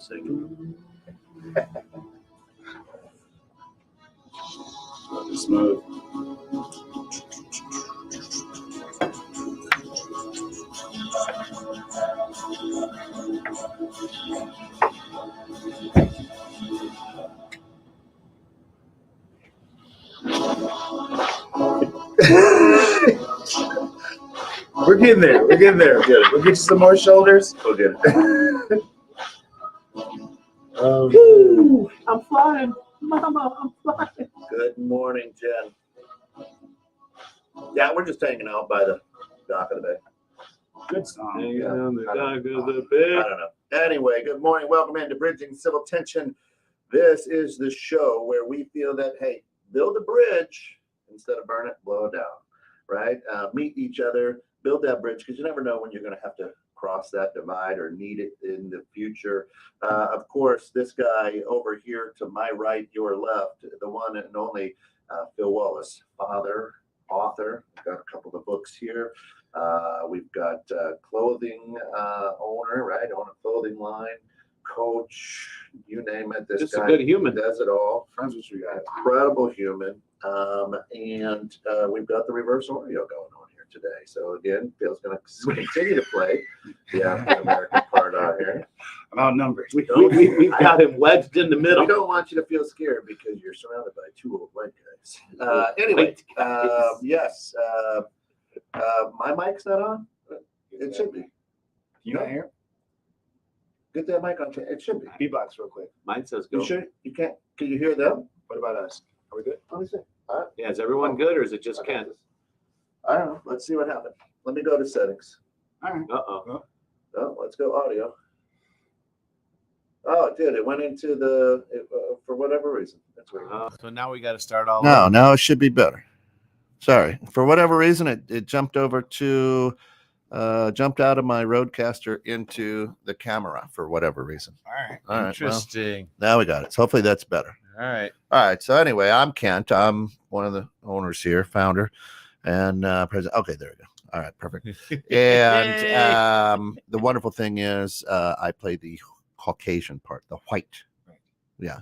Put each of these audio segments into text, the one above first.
second. Smooth. We're getting there. We're getting there. We'll get you some more shoulders. We'll get it. Woo! I'm flying. Mama, I'm flying. Good morning, Jen. Yeah, we're just hanging out by the dock of the bay. Good song. Hanging on the dock of the bay. I don't know. Anyway, good morning. Welcome into Bridging Civil Tension. This is the show where we feel that, hey, build a bridge instead of burn it, blow it down, right? Meet each other, build that bridge, because you never know when you're going to have to cross that divide or need it in the future. Of course, this guy over here to my right, your left, the one and only Phil Wallace, father, author. We've got a couple of books here. We've got clothing owner, right? Own a clothing line, coach, you name it. This just guy a good human. does it all. Friends with you guys. Incredible human. And we've got the reverse Oreo going on here today. So again, Phil's going to continue to play the African American part out here. I'm outnumbered. We've got him wedged in the middle. We don't want you to feel scared because you're surrounded by two old white guys. Anyway, yes. My mic's not on. It should be. You not here? Get that mic on. It should be. Beatbox real quick. Mine says go. You sure? You can't? Can you hear them? What about us? Are we good? Let me see. Yeah, is everyone good or is it just Ken? I don't know. Let's see what happens. Let me go to settings. All right. Uh-oh. Oh, let's go audio. Oh, it did. It went into the for whatever reason. That's weird. So now we got to start all No, over. now it should be better. Sorry. For whatever reason, it jumped over to jumped out of my Roadcaster into the camera for whatever reason. All right. All right. Well, Interesting. now we got it. So hopefully that's better. All right. All right. So anyway, I'm Kent. I'm one of the owners here, founder, and president. Okay, there we go. All right, perfect. And the wonderful thing is, I play the Caucasian part, the white. Yeah.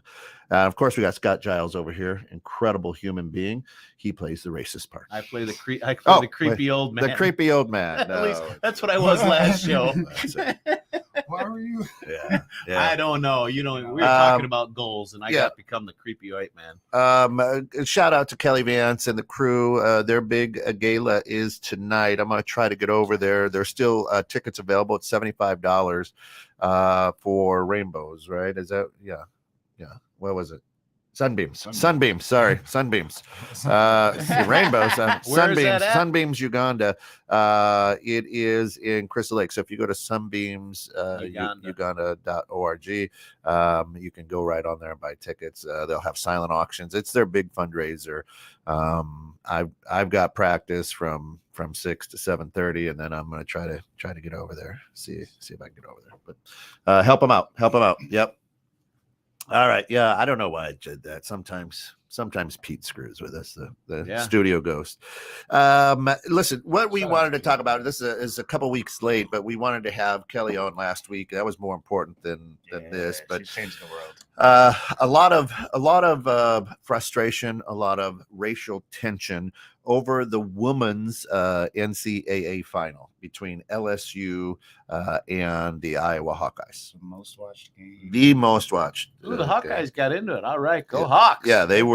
Of course, we got Scott Giles over here, incredible human being. He plays the racist part. I play the the creepy old man. The creepy old man. At least that's what I was last show. Why were you? Yeah. I don't know. You know, we were talking about goals, and I got to become the creepy white man. Shout out to Kelly Vance and the crew. Their big gala is tonight. I'm going to try to get over there. There's still tickets available at $75 for Rainbows, right? Is that, yeah. What was it? Sunbeams. Sorry, Sunbeams. Rainbows. Sunbeams. Sunbeams, Uganda. It is in Crystal Lake. So if you go to sunbeams, Uganda.org, you can go right on there and buy tickets. They'll have silent auctions. It's their big fundraiser. I've got practice from 6 to 7:30, and then I'm going to try to get over there. See if I can get over there. But help them out. Yep. All right. Yeah, I don't know why I did that. Sometimes Pete screws with us, the studio ghost. Listen, what we wanted to talk about, this is a couple weeks late, but we wanted to have Kelly on last week. That was more important than this. But she's changing the world. A lot of frustration, a lot of racial tension over the women's NCAA final between LSU and the Iowa Hawkeyes. The most watched game. The most watched. Ooh, the Hawkeyes got into it. All right, go Hawks. Yeah, they've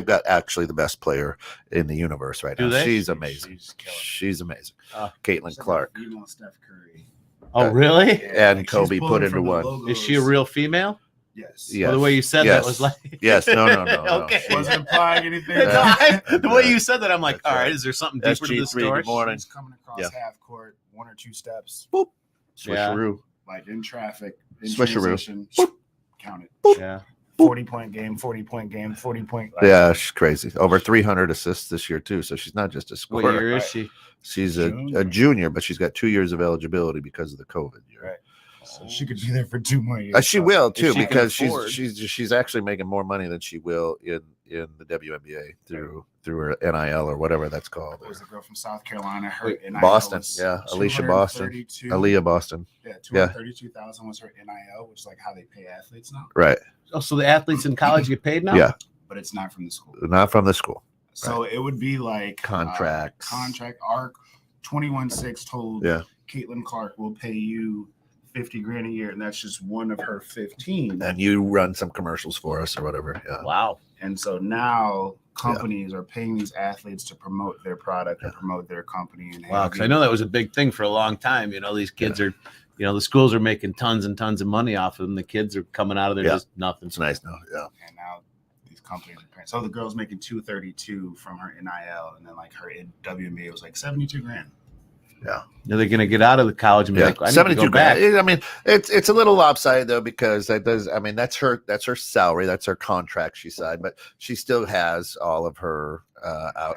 got actually the best player in the universe right now. She's amazing. She's amazing. Caitlin Clark. Female Steph Curry. Oh, really? And Kobe put into one. Is she a real female? Yes. Well, the way you said that was like yes. No. Okay. Wasn't implying anything. The way you said that, I'm like, all right, is there something deeper to the story? Good morning. She's coming across half court, one or two steps. Boop. Swisheroo. Like in traffic. In Swisheroo. Count it. Boop. Yeah. 40-point game, 40-point game, 40-point. Yeah, she's crazy. Over 300 assists this year too. So she's not just a scorer. What year is she? She's a junior, but she's got 2 years of eligibility because of the COVID year. Right. So she could be there for 2 more years. She will too, she can because afford. she's actually making more money than she will in the WNBA through her NIL or whatever that's called. There was a girl from South Carolina. Her NIL Boston, was Alicia Boston. Aaliyah Boston. Yeah, 232,000 was her NIL, which is like how they pay athletes now. Right. Oh, so the athletes in college get paid now? Yeah. But it's not from the school. Not from the school. So it would be like contracts. Our 21-6 told Caitlin Clark will pay you $50,000 a year, and that's just one of her 15. And you run some commercials for us or whatever. Yeah. Wow. And so now companies are paying these athletes to promote their product or promote their company. And wow, because I know that was a big thing for a long time. You know, these kids are, you know, the schools are making tons and tons of money off of them. The kids are coming out of there just nothing. It's nice now. Yeah. And now these companies are paying. So the girl's making 232 from her NIL, and then like her WNBA was like 72 grand. Yeah. Are they going to get out of the college and be like, I need 72 to go back? I mean, it's a little lopsided though, because that does, I mean, that's her salary, that's her contract she signed, but she still has all of her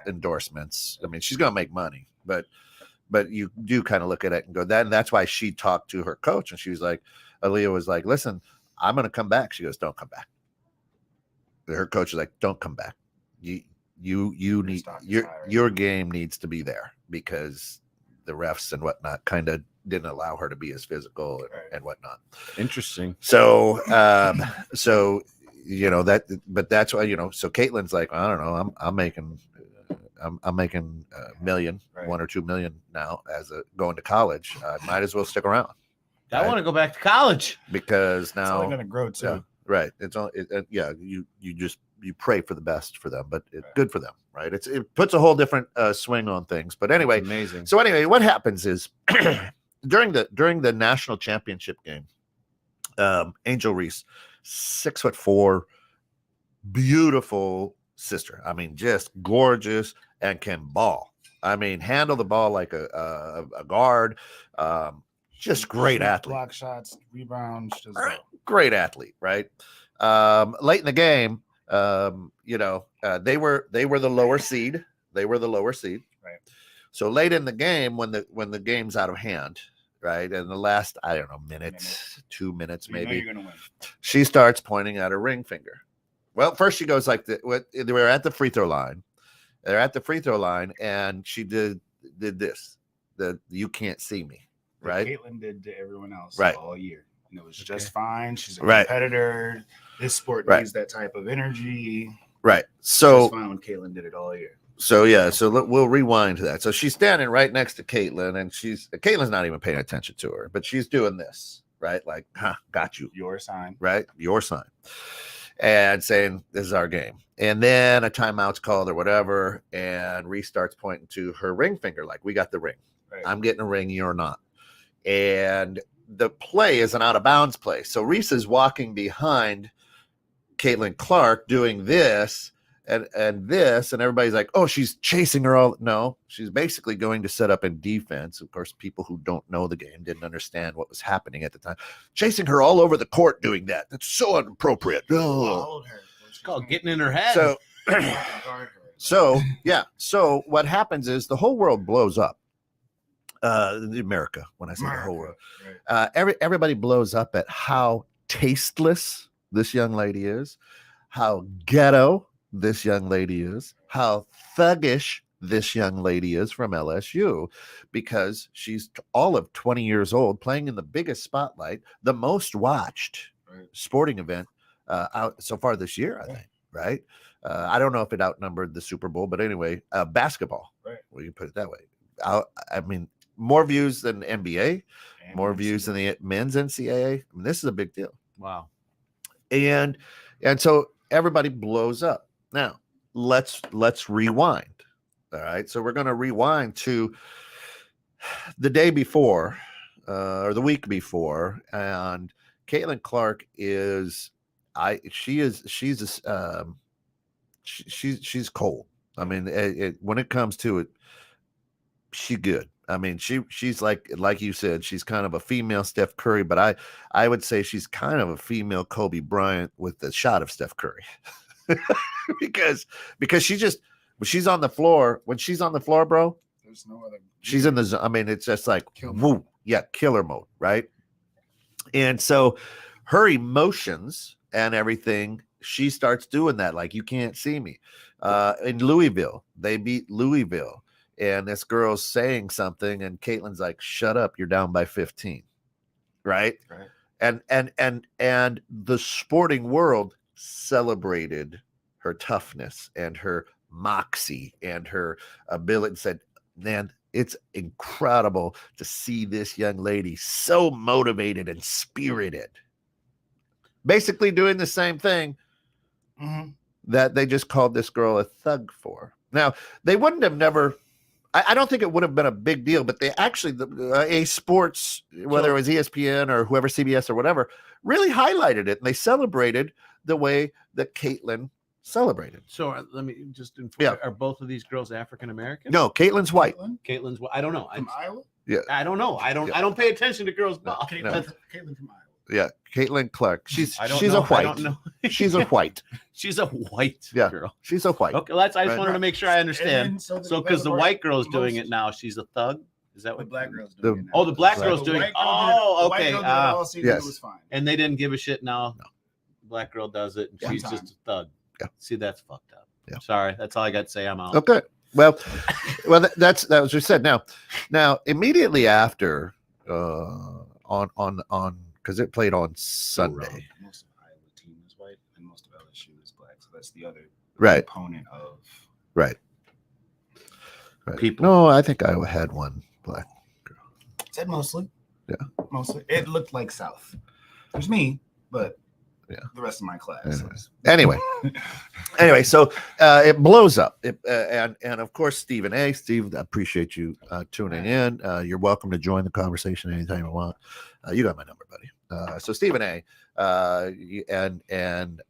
endorsements. I mean, she's going to make money, but you do kind of look at it and go, that's why she talked to her coach, and she was like, Aaliyah was like, listen, I'm going to come back. She goes, don't come back. Her coach is like, don't come back. You need your game needs to be there, because the refs and whatnot kind of didn't allow her to be as physical and whatnot. Interesting. So, you know that, but that's why, you know, so Caitlin's like, I don't know, I'm making $1 million, $1 or $2 million now as going to college. I might as well stick around. I want to go back to college, because now it's only going to grow too. Right. It's all, you pray for the best for them, but it's good for them, right? It puts a whole different swing on things. But anyway, it's amazing. So anyway, what happens is during the national championship game, Angel Reese, 6'4", beautiful sister. I mean, just gorgeous, and can ball. I mean, handle the ball like a guard. Just great athlete. Block shots, rebounds. Just great athlete, right? Late in the game, you know, they were the lower seed. Right. So late in the game, when the game's out of hand, right, and the last, I don't know, minutes, 2 minutes, maybe, you're gonna win. She starts pointing at her ring finger. Well, first she goes like, they were at the free throw line. They're at the free throw line, and she did this. The you can't see me. Right. Caitlin did to everyone else all year. And it was just fine. She's a competitor. This sport needs that type of energy. Right. So it's fine when Caitlin did it all year. So we'll rewind to that. So she's standing right next to Caitlin, and Caitlin's not even paying attention to her, but she's doing this, right? Like, got you. Your sign. Right? Your sign. And saying, this is our game. And then a timeout's called or whatever, and Reese starts pointing to her ring finger, like, we got the ring. Right. I'm getting a ring, you're not. And the play is an out of bounds play. So Reese is walking behind Caitlin Clark doing this and this, and everybody's like, oh, she's chasing her all. No, she's basically going to set up in defense. Of course, people who don't know the game didn't understand what was happening at the time. Chasing her all over the court doing that. That's so inappropriate. Oh. It's called getting in her head. So what happens is the whole world blows up. America, when I say the whole world, everybody blows up at how tasteless this young lady is, how ghetto this young lady is, how thuggish this young lady is from LSU, because she's all of 20 years old, playing in the biggest spotlight, the most watched sporting event out so far this year, I think, right? I don't know if it outnumbered the Super Bowl, but anyway, basketball, well, you put it that way. I mean, more views than NBA, more views than the men's NCAA. I mean, this is a big deal. Wow. And so everybody blows up. Now, let's rewind. All right. So we're going to rewind to the day before or the week before, and Caitlin Clark she's cold. I mean, when it comes to it, she's good. I mean, she's like you said, she's kind of a female Steph Curry, but I would say she's kind of a female Kobe Bryant with the shot of Steph Curry. because she's on the floor. When she's on the floor, bro, there's no other. She's in the zone. I mean, it's just like, woo, killer mode, right? And so her emotions and everything, she starts doing that. Like, you can't see me. In Louisville, they beat Louisville, and this girl's saying something, and Caitlin's like, shut up, you're down by 15. Right. And the sporting world celebrated her toughness and her moxie and her ability, and said, man, it's incredible to see this young lady so motivated and spirited, basically doing the same thing that they just called this girl a thug for. Now, they wouldn't have never, I don't think it would have been a big deal, but they actually, A Sports, whether it was ESPN or whoever, CBS or whatever, really highlighted it, and they celebrated the way that Caitlin celebrated. So let me just inform. Are both of these girls African American? No, Caitlin's white. Caitlin's. I don't know. From Iowa. Yeah, I don't know. I don't pay attention to girls' ball. Caitlin from Iowa. Yeah, Caitlin Clark. She's a white. I don't know. She's a white. She's a white girl. She's a white. Okay, I just wanted to make sure I understand. So because the white girl's doing it now, she's a thug. Is that what the black girl's doing? It now. Oh, the black girl's doing it. Oh, okay. Yes. It was fine. And they didn't give a shit now. No. The black girl does it, and she's just a thug. Yeah. See, that's fucked up. Yeah. Sorry, that's all I got to say. I'm out. Okay. Well, that was just said. Now, immediately after, on because it played on Sunday. Most of Iowa team is white, and most of LSU is black. So that's the other component of right. People. No, I think Iowa had one black girl. Said mostly. Yeah. Mostly. It looked like South. There's me, but yeah, the rest of my class. Anyway, so it blows up. And of course, Stephen A. Steve, I appreciate you tuning in. You're welcome to join the conversation anytime you want. You got my number, buddy. So Stephen A. And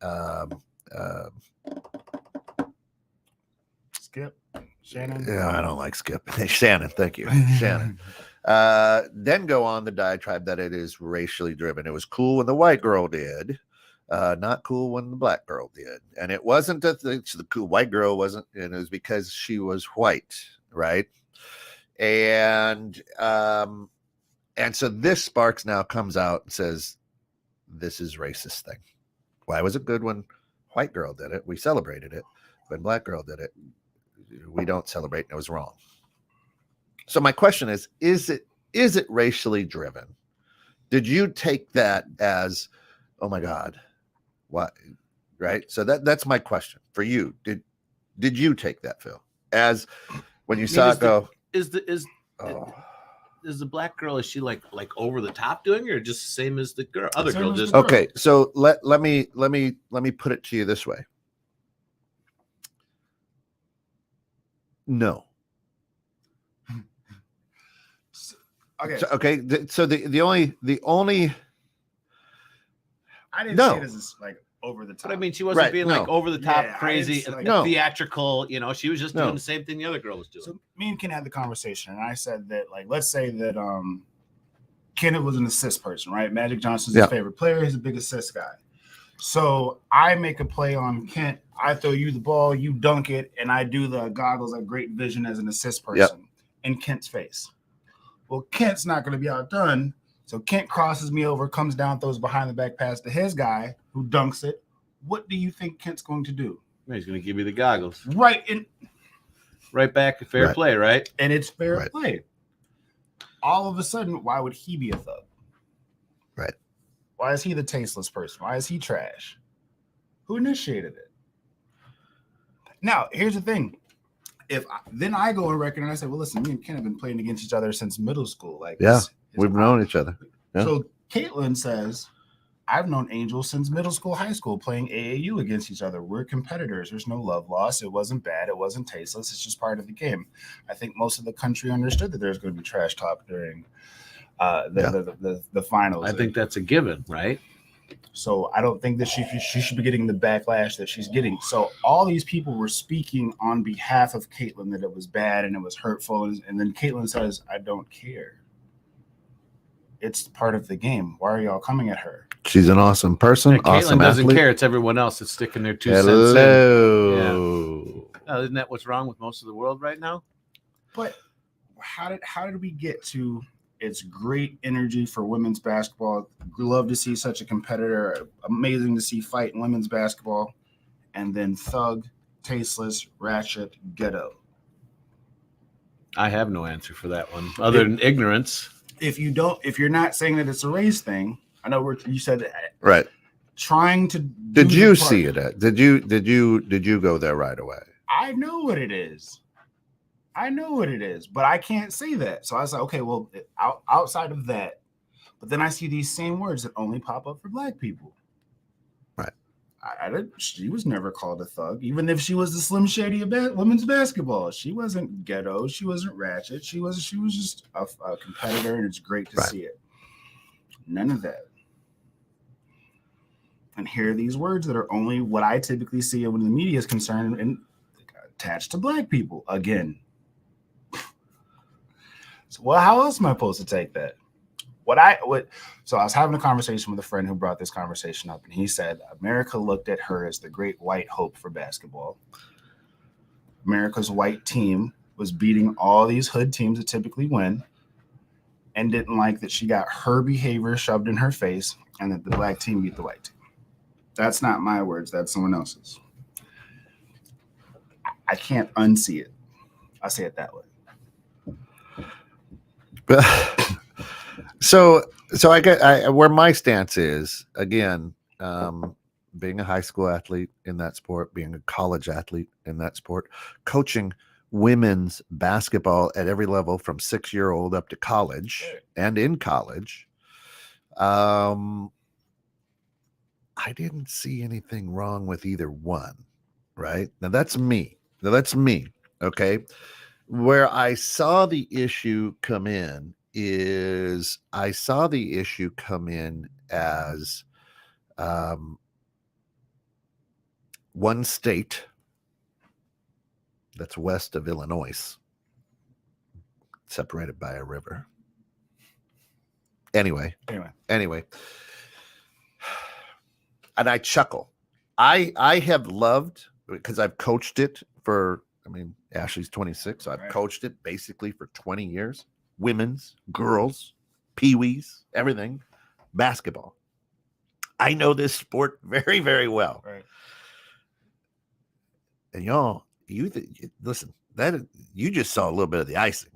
Skip. Shannon. Yeah, I don't like Skip. Shannon, thank you. Shannon. Then go on the diatribe that it is racially driven. It was cool when the white girl did, not cool when the black girl did. And it wasn't that the cool white girl wasn't, and it was because she was white, right? And so this Sparks now comes out and says, this is racist thing. Why was it good when white girl did it? We celebrated it. When black girl did it, we don't celebrate, and it was wrong. So my question is it racially driven? Did you take that as, oh my God, what? Right? So that's my question for you. Did you take that, Phil? As when you saw it go, is the black girl, is she like over the top doing it, or just the same as the girl? Other girl just okay. So let me put it to you this way. No. Okay. So the only I didn't say this is like over the top. But I mean, she wasn't being like over the top, crazy, theatrical. You know, she was just doing the same thing the other girl was doing. So me and Ken had the conversation, and I said that, like, let's say that Kenneth was an assist person, right? Magic Johnson's his favorite player. He's a big assist guy. So I make a play on Kent. I throw you the ball, you dunk it, and I do the goggles like great vision as an assist person in Kent's face. Well, Kent's not going to be outdone. So Kent crosses me over, comes down, throws behind the back pass to his guy who dunks it. What do you think Kent's going to do? He's going to give you the goggles. Right back, fair play, right? And it's fair play. All of a sudden, why would he be a thug? Right. Why is he the tasteless person? Why is he trash? Who initiated it? Now, here's the thing. Then I go and reckon, and I say, well, listen, me and Ken have been playing against each other since middle school. Like, we've known each other. Yeah. So Caitlin says, I've known Angel since middle school, high school, playing AAU against each other. We're competitors. There's no love lost. It wasn't bad. It wasn't tasteless. It's just part of the game. I think most of the country understood that there's going to be trash talk during the finals. I think that's a given, right? So I don't think that she should be getting the backlash that she's getting. So all these people were speaking on behalf of Caitlin that it was bad and it was hurtful. And then Caitlin says, I don't care. It's part of the game. Why are y'all coming at her? She's an awesome person. Yeah, awesome Caitlin doesn't athlete. care. It's everyone else that's sticking their 2 cents in. Yeah. Isn't that what's wrong with most of the world right now? But how did we get to It's great energy for women's basketball. Love to see such a competitor. Amazing to see fight in women's basketball. And then thug, tasteless, ratchet, ghetto. I have no answer for that one other than ignorance. If you're not saying that it's a race thing, I know you said that. Right. Trying to. Did you see it? Did you go there right away? I know what it is. But I can't say that. So I was like, okay, well, outside of that, but then I see these same words that only pop up for Black people. Right. She was never called a thug, even if she was the Slim Shady of women's basketball. She wasn't ghetto. She wasn't ratchet. She was just a competitor, and it's great to see it. None of that. And here are these words that are only what I typically see when the media is concerned and attached to Black people again. So, well, how else am I supposed to take that? So I was having a conversation with a friend who brought this conversation up, and he said America looked at her as the great white hope for basketball. America's white team was beating all these hood teams that typically win, and didn't like that she got her behavior shoved in her face, and that the Black team beat the white team. That's not my words. That's someone else's. I can't unsee it. I'll say it that way. So I get where my stance is again, being a high school athlete in that sport, being a college athlete in that sport, coaching women's basketball at every level from 6-year-old up to college and in college. I didn't see anything wrong with either one. Right. Now that's me. Okay. Where I saw the issue come in is as one state that's west of Illinois, separated by a river. Anyway. And I chuckle. I have loved, because I've coached it for, Ashley's 26, so I've coached it basically for 20 years. Women's, girls, peewees, everything, basketball. I know this sport very, very well. Right. And y'all, listen, you just saw a little bit of the icing.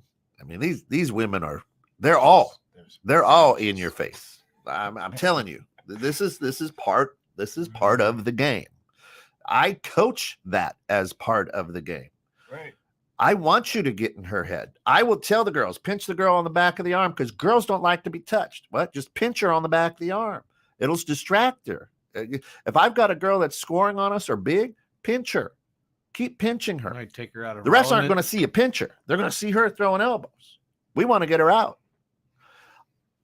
These women they're all in your face. I'm telling you, this is part of the game. I coach that as part of the game. Right. I want you to get in her head. I will tell the girls, pinch the girl on the back of the arm, because girls don't like to be touched. What? Just pinch her on the back of the arm. It'll distract her. If I've got a girl that's scoring on us or big, pinch her. Keep pinching her. Might take her out of the refs aren't going to see a pincher. They're going to see her throwing elbows. We want to get her out.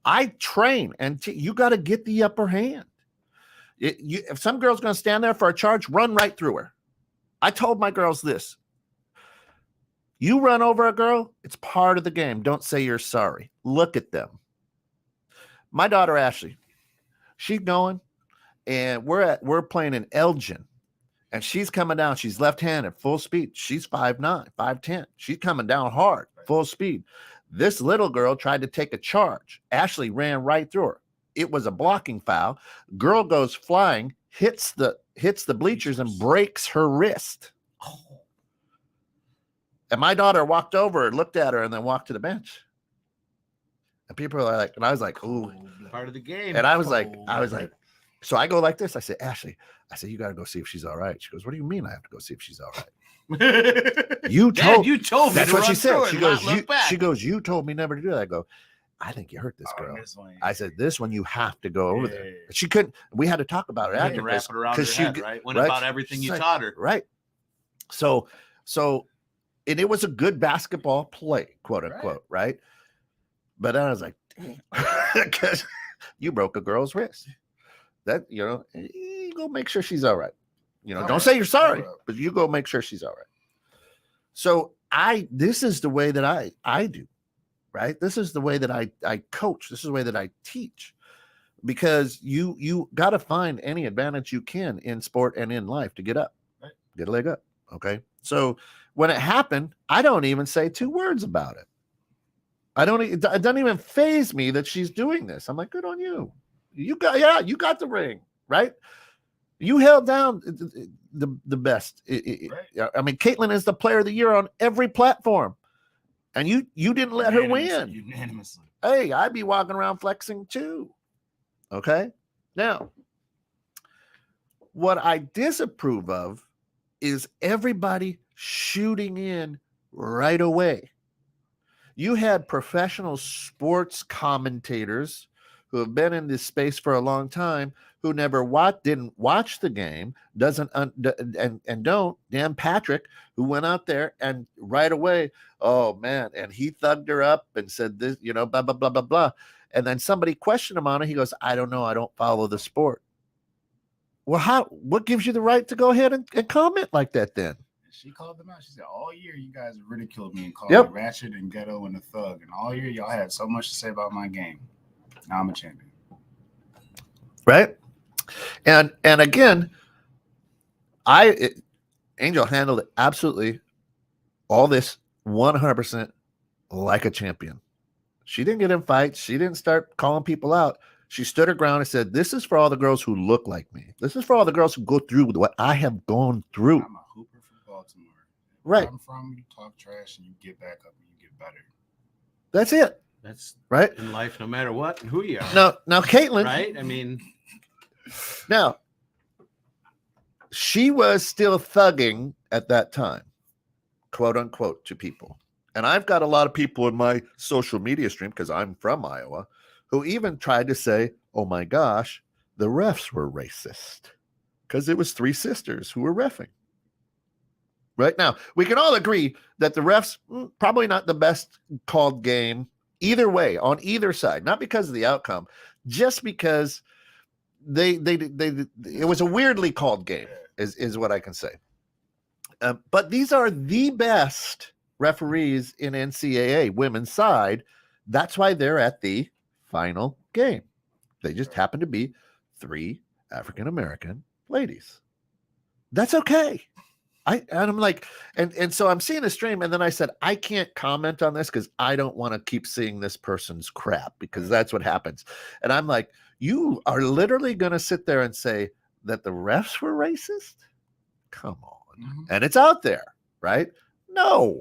I train, and you got to get the upper hand. If some girl's going to stand there for a charge, run right through her. I told my girls this. You run over a girl, it's part of the game. Don't say you're sorry. Look at them. My daughter, Ashley, she's going, and we're playing in Elgin, and she's coming down. She's left-handed, full speed. She's 5'9", 5'10". She's coming down hard, full speed. This little girl tried to take a charge. Ashley ran right through her. It was a blocking foul. Girl goes flying, hits the bleachers and breaks her wrist. And my daughter walked over and looked at her and then walked to the bench. And people are like, and I was like, ooh, part of the game. And I was like, so I go like this. I said, Ashley, you got to go see if she's all right. She goes, what do you mean I have to go see if she's all right? You told me. That's what she said. She goes, you told me never to do that. I go, I think you hurt this girl. I said, this one you have, to go over there. She couldn't. We had to talk about it after. Wrap it around her head, right? Went about everything you taught her. Right. So, and it was a good basketball play, quote unquote, right? But then I was like, because you broke a girl's wrist. That, you go make sure she's all right. Don't say you're sorry, but you go make sure she's all right. So this is the way that I do, right? This is the way that I coach. This is the way that I teach, because you got to find any advantage you can in sport and in life to get up, get a leg up. Okay. So when it happened, I don't even say 2 words about it. It doesn't even faze me that she's doing this. I'm like, good on you. You got the ring, right? You held down the best. Right. I mean, Caitlyn is the player of the year on every platform, and you didn't let her win. Unanimously. Hey, I'd be walking around flexing too. Okay. Now, what I disapprove of is everybody shooting in right away. You had professional sports commentators who have been in this space for a long time who didn't watch the game, and don't. Dan Patrick, who went out there and right away, oh man, and he thugged her up and said this, blah blah blah blah blah. And then somebody questioned him on it. He goes, I don't know, I don't follow the sport. Well, what gives you the right to go ahead and comment like that then? She called them out. She said, all year you guys ridiculed me and called Yep. me ratchet and ghetto and a thug. And all year y'all had so much to say about my game. Now I'm a champion. Right? And again, Angel handled it absolutely all this 100% like a champion. She didn't get in fights. She didn't start calling people out. She stood her ground and said, this is for all the girls who look like me. This is for all the girls who go through what I have gone through. I'm a hooper from Baltimore. Right. Where I'm from, you talk trash and you get back up and you get better. That's it. That's right in life, no matter what and who you are. Now Caitlyn, right? I mean, now she was still thugging at that time, quote unquote, to people. And I've got a lot of people in my social media stream, because I'm from Iowa, who even tried to say, oh my gosh, the refs were racist because it was three sisters who were reffing. Right now, we can all agree that the refs probably not the best called game either way on either side, not because of the outcome, just because it was a weirdly called game is what I can say. But these are the best referees in NCAA women's side. That's why they're at the final game. They just happen to be three African-American ladies. That's okay. I'm like, and so I'm seeing a stream, and then I said, I can't comment on this because I don't want to keep seeing this person's crap, because that's what happens. And I'm like, you are literally going to sit there and say that the refs were racist? Come on. Mm-hmm. And it's out there, right? No.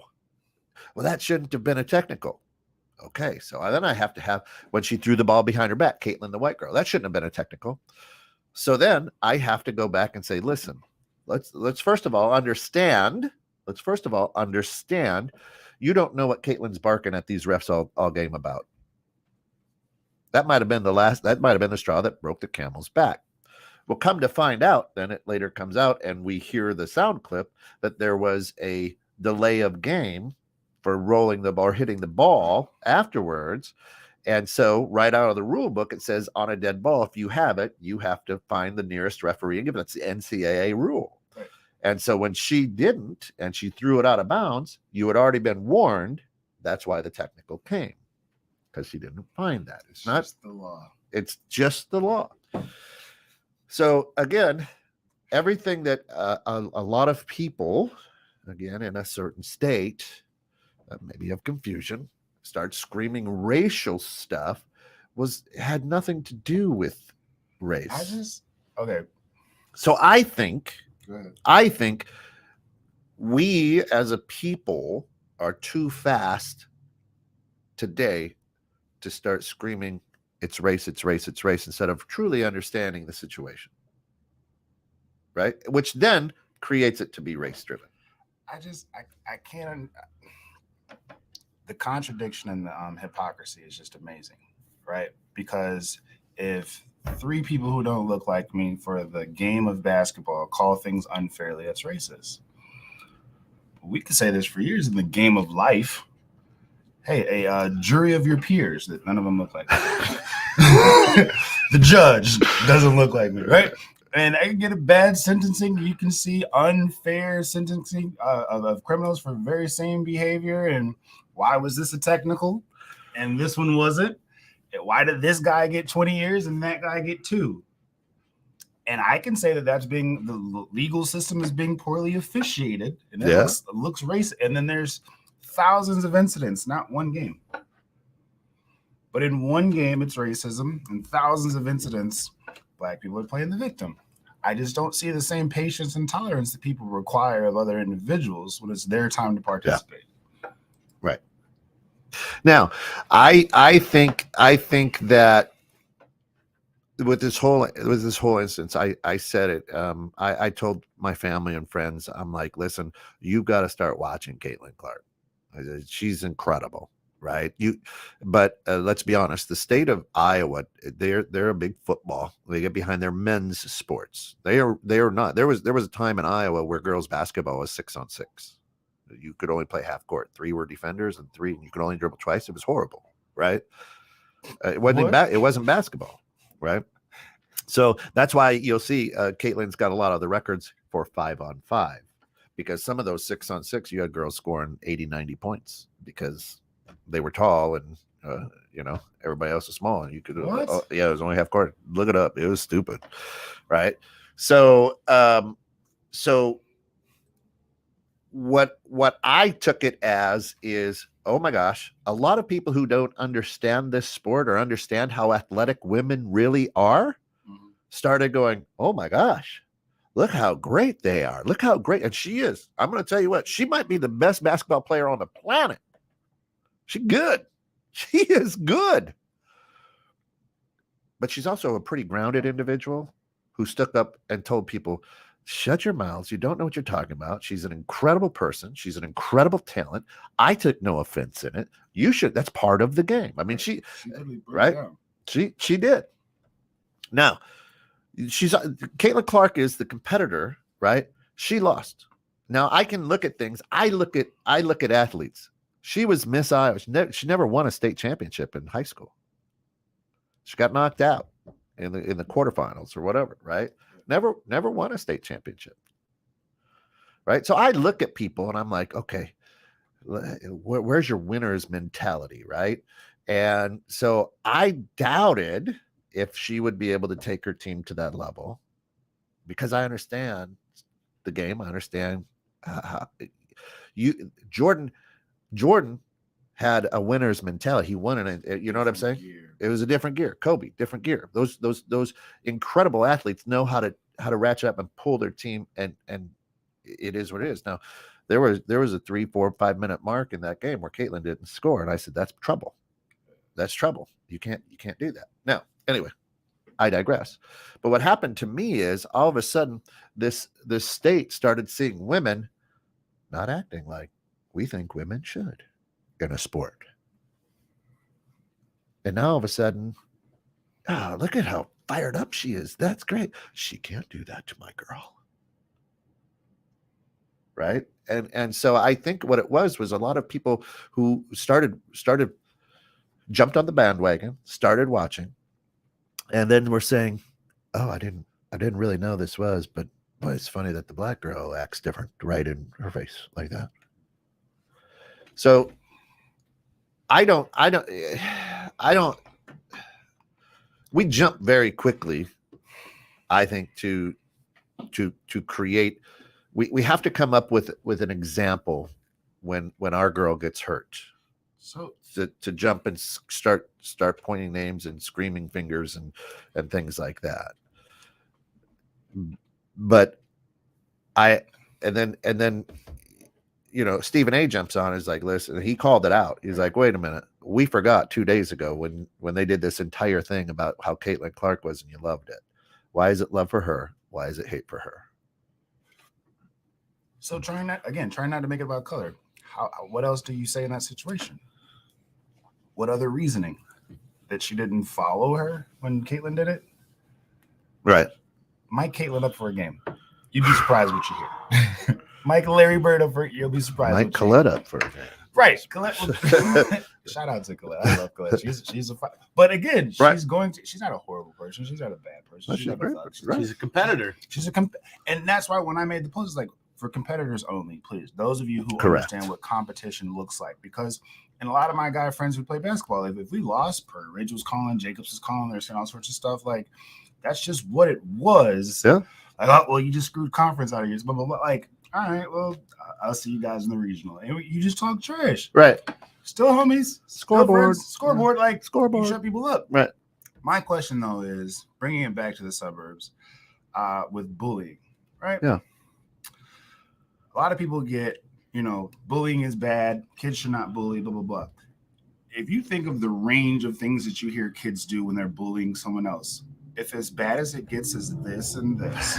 Well, that shouldn't have been a technical. Okay, so then I have to have, when she threw the ball behind her back, Caitlyn, the white girl, that shouldn't have been a technical. So then I have to go back and say, listen, let's first of all understand. You don't know what Caitlyn's barking at these refs all game about. That might have been the straw that broke the camel's back. Well, come to find out, then it later comes out, and we hear the sound clip that there was a delay of game for rolling the ball or hitting the ball afterwards. And so right out of the rule book, it says on a dead ball, if you have it, you have to find the nearest referee and give it. That's the NCAA rule. Right. And so when she didn't, and she threw it out of bounds, you had already been warned. That's why the technical came, because she didn't find that. It's not just the law. It's just the law. So again, everything that a lot of people, again, in a certain state, maybe of confusion, start screaming racial stuff, had nothing to do with race. Okay. So I think we as a people are too fast today to start screaming it's race, instead of truly understanding the situation. Right? Which then creates it to be race driven. I can't. The contradiction and the hypocrisy is just amazing, right? Because if three people who don't look like me for the game of basketball call things unfairly, that's racist. We could say this for years in the game of life. Hey, a jury of your peers that none of them look like me. The judge doesn't look like me, right? And I can get a bad sentencing. You can see unfair sentencing of criminals for the very same behavior. And why was this a technical and this one wasn't? And why did this guy get 20 years and that guy get 2? And I can say that that's being, the legal system is being poorly officiated. And it looks racist. And then there's thousands of incidents, not one game. But in one game, it's racism, and thousands of incidents, Black people are playing the victim. I just don't see the same patience and tolerance that people require of other individuals when it's their time to participate. Right. Now, I think that with this whole instance, I said it. I told my family and friends, I'm like, listen, you've got to start watching Caitlin Clark. She's incredible, right? But let's be honest, the state of Iowa, they're a big football. They get behind their men's sports. They are not. There was a time in Iowa where girls basketball was 6-on-6. You could only play half court. 3 were defenders, and you could only dribble twice. It was horrible, right? It wasn't basketball, right? So that's why you'll see Caitlin's got a lot of the records for 5-on-5, because some of those 6-on-6, you had girls scoring 80, 90 points because they were tall and everybody else is small, and you could it was only half court. Look it up. It was stupid, right? So what I took it as is, oh my gosh, a lot of people who don't understand this sport or understand how athletic women really are started going, oh my gosh, look how great they are. Look how great. And she is. I'm going to tell you what, she might be the best basketball player on the planet. She's good. She is good. But she's also a pretty grounded individual who stuck up and told people, shut your mouths. You don't know what you're talking about. She's an incredible person. She's an incredible talent. I took no offense in it. You should. That's part of the game. I mean, she right? She did. Now, Caitlin Clark is the competitor, right? She lost. Now I can look at things. I look at athletes. She was Miss Iowa. She never won a state championship in high school. She got knocked out in the quarterfinals or whatever, right? Never won a state championship, right? So I look at people and I'm like, okay, where's your winner's mentality, right? And so I doubted if she would be able to take her team to that level, because I understand the game. I understand Jordan had a winner's mentality. He won it. You know what I'm saying? It was a different gear. Kobe, different gear. Those incredible athletes know how to ratchet up and pull their team, and it is what it is. Now, there was a 3, 4, 5 minute mark in that game where Caitlin didn't score, and I said, that's trouble. That's trouble. You can't do that. Now, anyway, I digress. But what happened to me is all of a sudden this state started seeing women not acting like we think women should in a sport. And now all of a sudden, look at how fired up she is. That's great. She can't do that to my girl. Right? And so I think what it was a lot of people who jumped on the bandwagon, started watching, and then we're saying, oh, I didn't really know this was, but boy, it's funny that the black girl acts different right in her face like that. So I don't we jump very quickly, I think, to create, we have to come up with an example when our girl gets hurt. So to jump and start pointing names and screaming fingers and things like that. But and then Stephen A jumps on, is like, listen, he called it out. He's like, wait a minute, we forgot 2 days ago when they did this entire thing about how Caitlin Clark was and you loved it. Why is it love for her? Why is it hate for her? So try not to make it about color. What else do you say in that situation? What other reasoning? That she didn't follow her when Caitlin did it? Right. Mic Caitlin up for a game. You'd be surprised what you hear. Mike Larry Bird up for, you'll be surprised. Mike Colette up for a game. Right. Colette. Shout out to Colette. I love Colette. She's a but again, she's not a horrible person. She's not a bad person. She's a competitor. And that's why when I made the post, it's like, for competitors only, please. Those of you who understand what competition looks like. Because and a lot of my guy friends who play basketball, if we lost, Ridge was calling, Jacobs was calling, they're saying all sorts of stuff. Like, that's just what it was. Yeah. Like, oh, well, you just screwed conference out of yours. Blah, blah, blah. Like, all right, well, I'll see you guys in the regional. And you just talk trash. Right. Still homies. Scoreboard. Scoreboard. Like, Scoreboard. you shut people up. Right. My question, though, is bringing it back to the suburbs with bullying, right? Yeah. A lot of people get, bullying is bad. Kids should not bully, blah, blah, blah. If you think of the range of things that you hear kids do when they're bullying someone else, if as bad as it gets is this and this,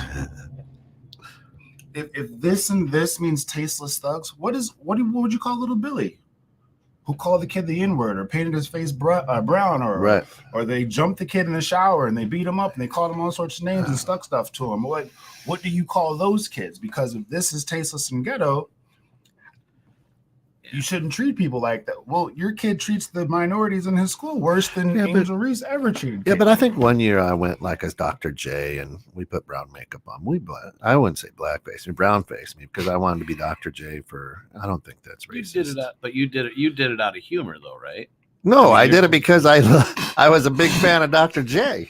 if this and this means tasteless thugs, what would you call little Billy, who called the kid the N-word or painted his face brown, or they jumped the kid in the shower and they beat him up and they called him all sorts of names and stuck stuff to him? What do you call those kids? Because if this is tasteless and ghetto, you shouldn't treat people like that. Well, your kid treats the minorities in his school worse than Angel Reese ever treated kids. Yeah, but I think one year I went like as Dr. J and we put brown makeup on. I wouldn't say blackface, brown face me because I wanted to be Dr. J I don't think that's racist. You did it out of humor though, right? No, I did it because I was a big fan of Dr. J.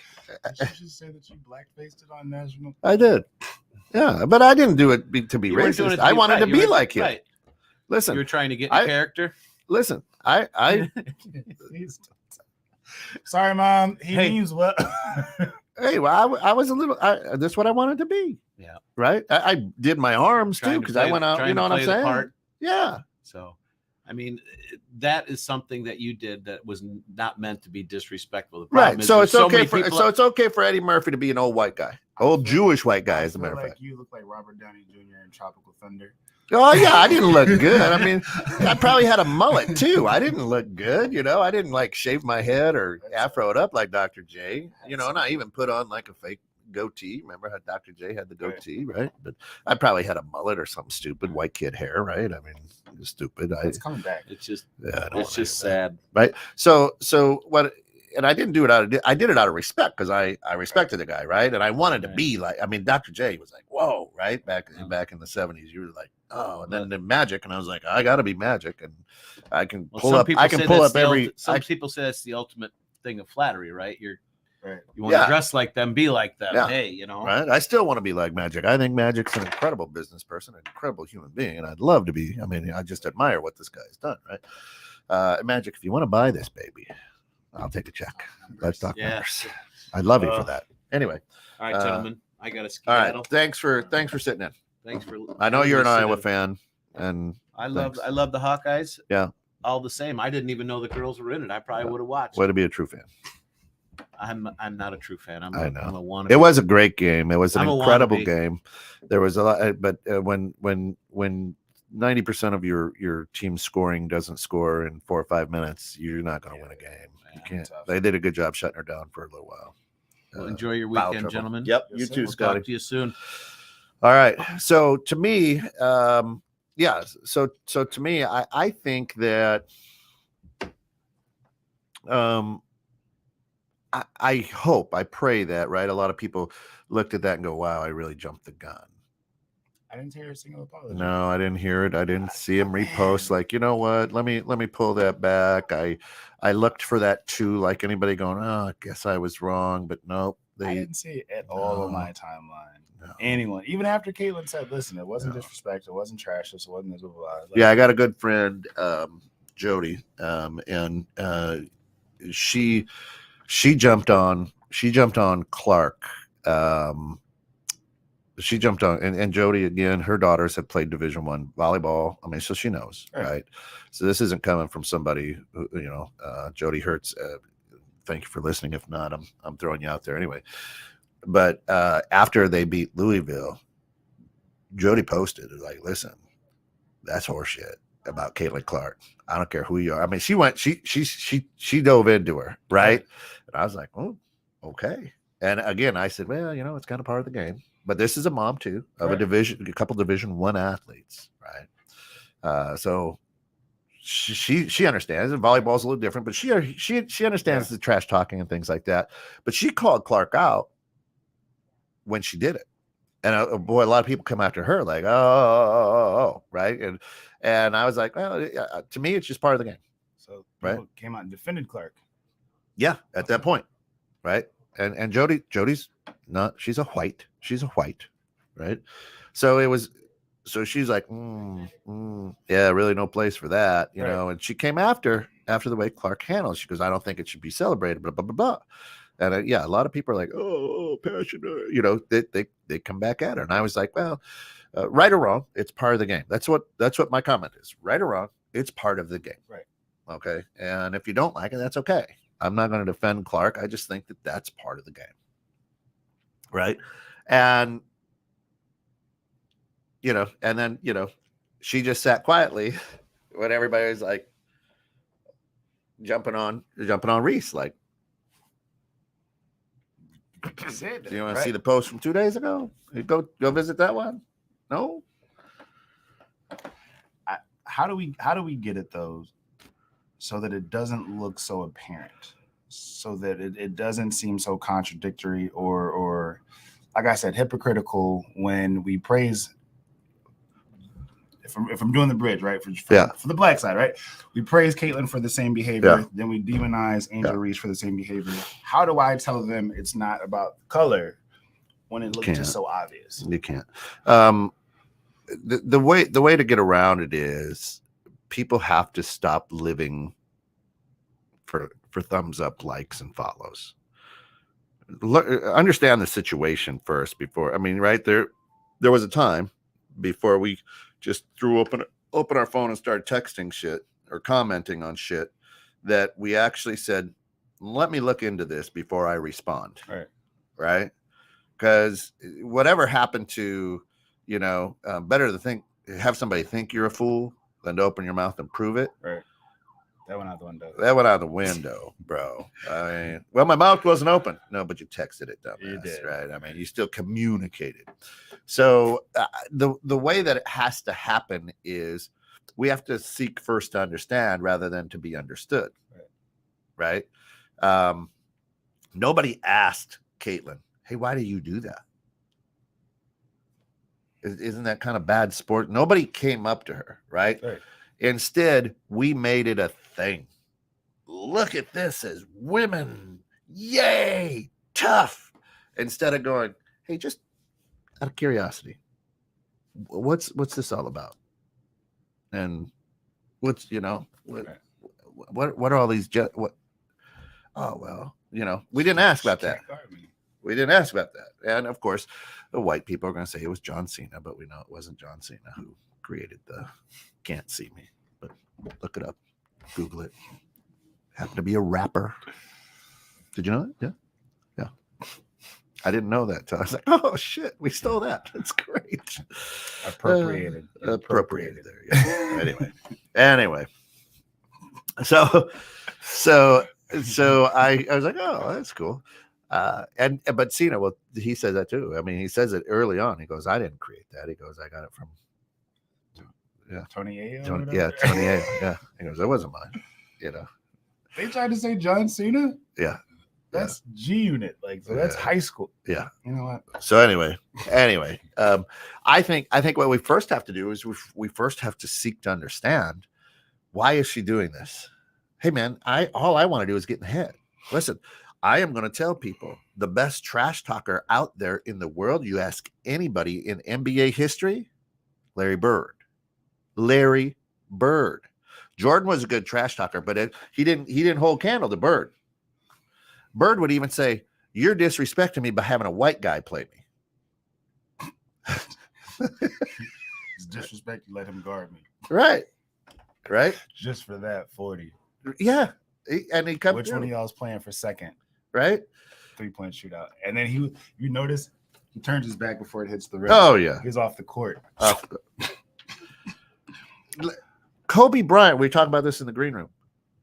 Did you just say that you blackfaced it on national? I did. Yeah, but I didn't do it to be racist. I wanted to be like him. Right. Listen, you were trying to get in character. Listen, I sorry, Mom. He means well. Hey, well, I was a little. That's what I wanted to be. Yeah. Right. I did my arms too because I went out. You know what I'm saying? Part. Yeah. So, I mean, that is something that you did that was not meant to be disrespectful. Right. So it's okay it's okay for Eddie Murphy to be an old white guy, old Jewish white guy, as a matter of fact. You look like Robert Downey Jr. in Tropical Thunder. Oh yeah, I didn't look good. I mean, I probably had a mullet too. I didn't look good, I didn't like shave my head or afro it up like Dr. J, and I even put on like a fake goatee. Remember how Dr. J had the goatee, right? But I probably had a mullet or some stupid white kid hair, right? I mean, stupid. It's coming back. It's just sad, right? So what? And I didn't do it I did it out of respect because I respected the guy, right? And I wanted to be like, Dr. J was like, whoa, right? Back in the 70s, you were like, oh, and then the Magic, and I was like, I got to be Magic, and I can pull up. I can pull up every. Some people say that's the ultimate thing of flattery, right? You want to dress like them, be like them. Yeah. Hey, right? I still want to be like Magic. I think Magic's an incredible business person, an incredible human being, and I'd love to be. I just admire what this guy's done, right? Magic, if you want to buy this baby, I'll take a check. Let's talk numbers. I love you for that. Anyway. All right, gentlemen. I got to skedaddle. All right. Thanks for sitting in. Thanks for. I know you're an Iowa fan, and I love the Hawkeyes. Yeah. All the same. I didn't even know the girls were in it. I probably would have watched. Way to be a true fan. I'm not a true fan. I know. I'm a wannabe. It was a great game. It was an incredible game. There was a lot, but when 90% of your team scoring doesn't score in 4 or 5 minutes, you're not going to win a game. You can't. They did a good job shutting her down for a little while. Well, enjoy your weekend, gentlemen. Yep, you too, Scotty. Talk to you soon. All right. So to me, So to me, I think that I hope, I pray that, right, a lot of people looked at that and go, wow, I really jumped the gun. I didn't hear a single apology. No, I didn't hear it. I didn't see him repost. Like, you know what? Let me pull that back. I looked for that too. Like anybody going, oh, I guess I was wrong, but nope. I didn't see it at all on my timeline. No. Anyone, even after Caitlin said, "Listen, it wasn't disrespect. It wasn't trash. It wasn't this." Blah, blah, blah. Yeah, I got a good friend, Jody, and she jumped on Clark. She jumped on, and Jody, again, her daughters have played Division I volleyball. I mean, so she knows, right? So this isn't coming from somebody who, Jody Hertz. Thank you for listening. If not, I'm throwing you out there anyway. But after they beat Louisville, Jody posted like, "Listen, that's horseshit about Caitlin Clark. I don't care who you are." I mean, she dove into her, right? And I was like, "Oh, okay." And again, I said, "Well, it's kind of part of the game." But this is a mom too of a couple Division I athletes, right? So she understands, and volleyball's a little different, but she understands the trash talking and things like that. But she called Clark out when she did it, and boy, a lot of people come after her like, oh, right? And I was like, well, to me, it's just part of the game. So people came out and defended Clark. Yeah, at that point, right? And Jody's not. She's a white. right? So it was. So she's like, yeah, really no place for that, you know. And she came after the way Clark handled. She goes, I don't think it should be celebrated, blah blah blah blah. And yeah, a lot of people are like, oh, passion, you know, they come back at her, and I was like, well, right or wrong, it's part of the game. That's what my comment is. Right or wrong, it's part of the game. Right. Okay. And if you don't like it, that's okay. I'm not going to defend Clark. I just think that that's part of the game. Right. And, you know, and then, you know, she just sat quietly when everybody was like jumping on Reese. Like, do you want to see the post from 2 days ago? Go visit that one. No. How do we get it though, so that it doesn't look so apparent, so that it doesn't seem so contradictory or like I said, hypocritical when we praise. If I'm doing the bridge, right, for the black side, right, we praise Caitlyn for the same behavior, then we demonize Angel Reese for the same behavior. How do I tell them it's not about color when it looks just so obvious? You can't. The way to get around it is people have to stop living for thumbs up, likes, and follows. Understand the situation first before. I mean, right there was a time before we just threw open our phone and started texting shit or commenting on shit that we actually said, let me look into this before I respond. Right. Because whatever happened to, you know, better to have somebody think you're a fool than to open your mouth and prove it. Right. That went out the window. That went out the window, bro. I mean, well, my mouth wasn't open. No, but you texted it, dumbass. You did. Right? I mean, you still communicated. So the way that it has to happen is we have to seek first to understand rather than to be understood. Right? Nobody asked Caitlyn, hey, why do you do that? Isn't that kind of bad sport? Nobody came up to her, right? Instead, we made it a thing. Look at this as women. Yay, tough. Instead of going, hey, just out of curiosity, what's this all about? And what's, you know, what are all these what? Oh, well, you know, we didn't ask about that. We didn't ask about that. And of course, the white people are going to say it was John Cena, but we know it wasn't John Cena who created the Can't See Me. But look it up. Google it. Happened to be a rapper. Did you know that? Yeah. I didn't know that. So I was like, oh, shit. We stole that. That's great. Appropriated. Appropriated. There you go. Anyway. So I was like, oh, that's cool. But Cena, well, he says that too. I mean, he says it early on. He goes, I didn't create that. He goes, I got it from Tony Ayo. Tony Ayo. Yeah. He goes, that wasn't mine. You know. They tried to say John Cena. Yeah. That's G Unit. Like, so that's high school. Yeah. You know what? So anyway, I think what we first have to do is we first have to seek to understand, why is she doing this? Hey man, all I want to do is get in the head. Listen, I am going to tell people the best trash talker out there in the world. You ask anybody in NBA history, Larry Bird. Jordan was a good trash talker, but he didn't hold candle to Bird. Bird would even say, you're disrespecting me by having a white guy play me. It's disrespect. You let him guard me. Right. Just for that 40. Yeah. And he comes. Which one of y'all's playing for second? Right. 3-point shootout. And then you notice he turns his back before it hits the rim. Oh yeah. He's off the court. Kobe Bryant, we talked about this in the green room.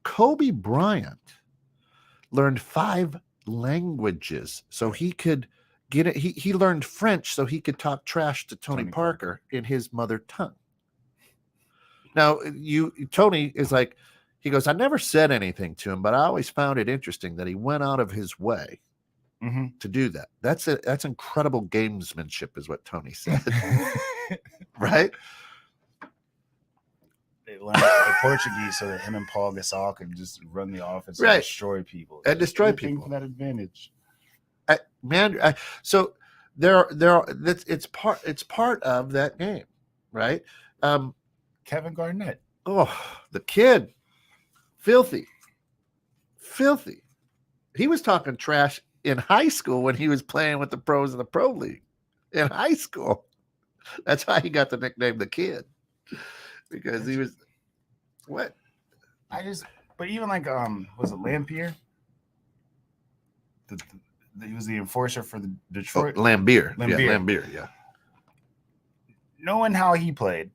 Kobe Bryant learned 5 languages so he could get it. He learned French so he could talk trash to Tony Parker in his mother tongue. Now, Tony is like, he goes, I never said anything to him, but I always found it interesting that he went out of his way to do that. That's incredible gamesmanship, is what Tony said. Right? They learned the Portuguese so that him and Paul Gasol could just run the offense and destroy people. And destroy people. For that advantage. So it's part of that game, right? Kevin Garnett. Oh, the kid, filthy. He was talking trash in high school when he was playing with the pros in the pro league. In high school, that's how he got the nickname the kid, because he was what? But even like was it Lampier? He was the enforcer for the Detroit. Lambier. Lambier. Yeah, Lambier. Yeah. Knowing how he played,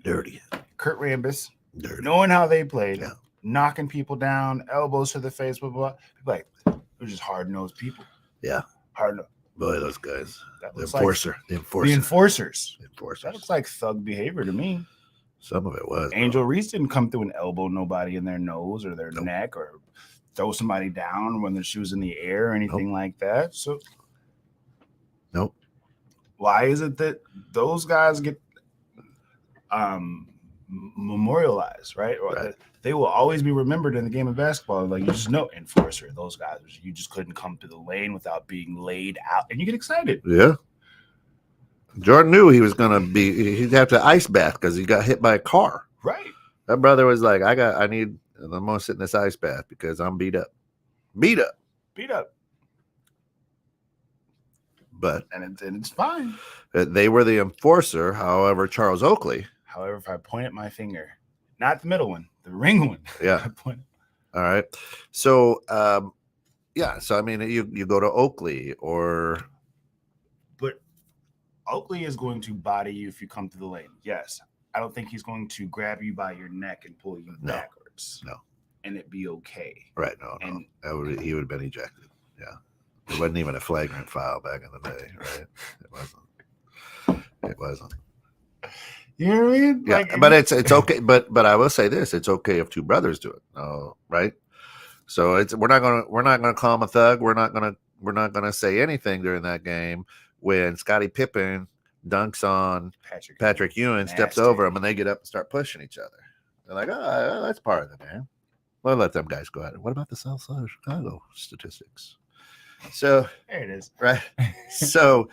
Dirty. Kurt Rambis. Dirty. Knowing how they played, Yeah. knocking people down, elbows to the face, blah blah. Blah. Like they're just hard nosed people. Yeah. Hard nosed. Boy, those guys. The enforcers. enforcer. The enforcers. Enforcers. That looks like thug behavior to me. Some of it was. Angel Reese didn't come through and elbow nobody in their nose or their Nope. neck or throw somebody down when the shoe's in the air or anything like that. So, nope. Why is it that those guys get memorialized, right? Or Right. they will always be remembered in the game of basketball. Like, you just know, enforcer, those guys, you just couldn't come through the lane without being laid out, and you get excited. Yeah. Jordan knew he was gonna he'd have to ice bath because he got hit by a car. Right. That brother was like, I'm gonna sit in this ice bath because I'm beat up. Beat up. But And it's fine. they were the enforcer. However, Charles Oakley. However, if I point at my finger, not the middle one, the ring one. Yeah. I point. All right. So so I mean you go to Oakley or But Oakley is going to body you if you come through the lane. Yes. I don't think he's going to grab you by your neck and pull you backwards. No. And it be okay. right, no. He would have been ejected. Yeah. It wasn't even a flagrant foul back in the day, right? It wasn't. You know what I mean? Yeah, but it's okay. But I will say this: it's okay if two brothers do it. Right? So we're not gonna call him a thug. We're not gonna say anything during that game when Scottie Pippen dunks on Patrick Ewing, steps over him, and they get up and start pushing each other. They're like, oh, that's part of the game. We'll let them guys go at it. What about the South Side of Chicago statistics? So there it is. Right. So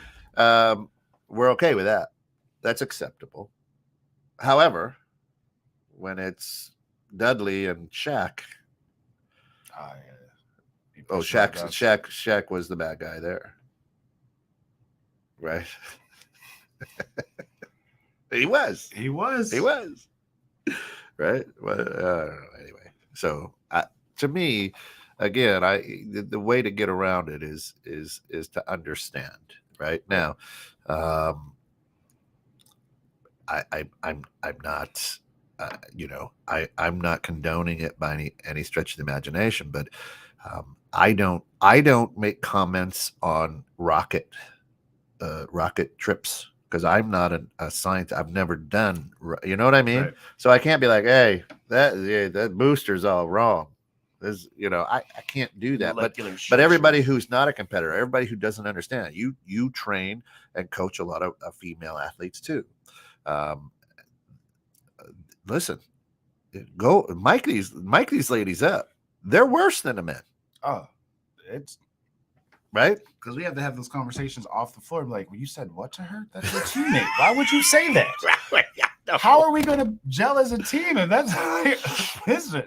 we're okay with that. That's acceptable. However, when it's Dudley and Shaq, Shaq was the bad guy there, right? He was, right? Well, anyway, so to me, again, the way to get around it is to understand, right? Now, I'm not, I'm not condoning it by any stretch of the imagination, but I don't make comments on rocket trips because I'm not a scientist. I've never done, you know what I mean? Right. So I can't be like, hey, that booster's all wrong. There's, I can't do that. But everybody who's not a competitor, everybody who doesn't understand, you train and coach a lot of female athletes too. Listen, go mic these ladies up. They're worse than the men. Oh, it's right, because we have to have those conversations off the floor. Like, well, you said what to her? That's your teammate. Why would you say that? How are we going to gel as a team? And that's listen.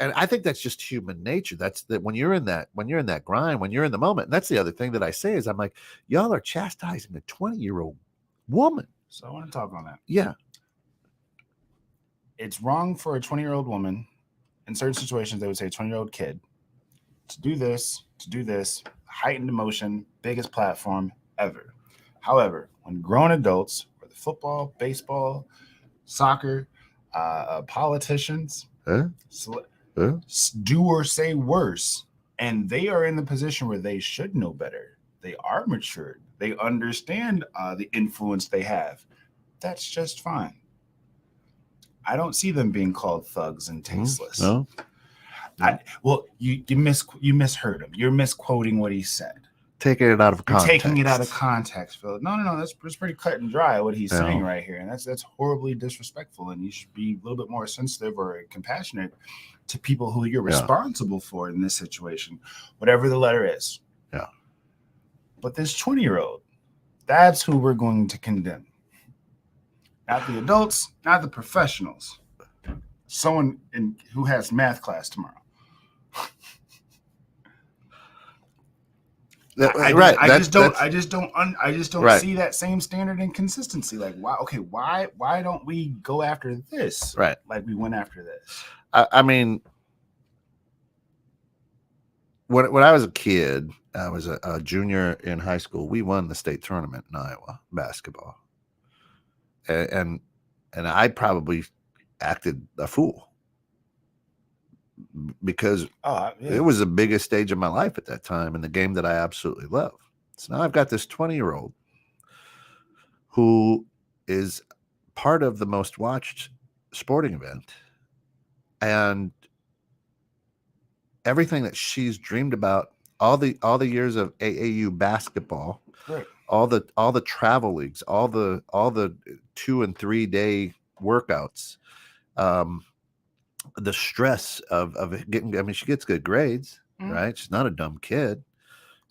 And I think that's just human nature. That's that when you're in that grind, when you're in the moment. And that's the other thing that I say is I'm like, y'all are chastising a 20-year-old woman. So I want to talk on that. Yeah. It's wrong for a 20-year-old woman in certain situations. They would say 20-year-old kid to do this, heightened emotion, biggest platform ever. However, when grown adults, whether football, baseball, soccer, politicians, do or say worse, and they are in the position where they should know better. They are matured. They understand the influence they have. That's just fine. I don't see them being called thugs and tasteless. No. You misheard him. You're misquoting what he said. Taking it out of context. You're taking it out of context, Phil. No. That's pretty cut and dry what he's saying right here, and that's horribly disrespectful. And you should be a little bit more sensitive or compassionate to people who you're Yeah. responsible for in this situation, whatever the letter is. Yeah. But this 20-year-old, that's who we're going to condemn. Not the adults, not the professionals. Someone who has math class tomorrow. I just don't right. see that same standard and consistency. Like, why don't we go after this? Right. Like we went after this. I mean, when I was a kid, I was a junior in high school. We won the state tournament in Iowa basketball, and I probably acted a fool because it was the biggest stage of my life at that time and the game that I absolutely love. So now I've got this 20-year-old who is part of the most watched sporting event, and everything that she's dreamed about, all the years of AAU basketball, right. all the travel leagues, all the 2 and 3 day workouts, the stress of getting, I mean, she gets good grades, right? She's not a dumb kid.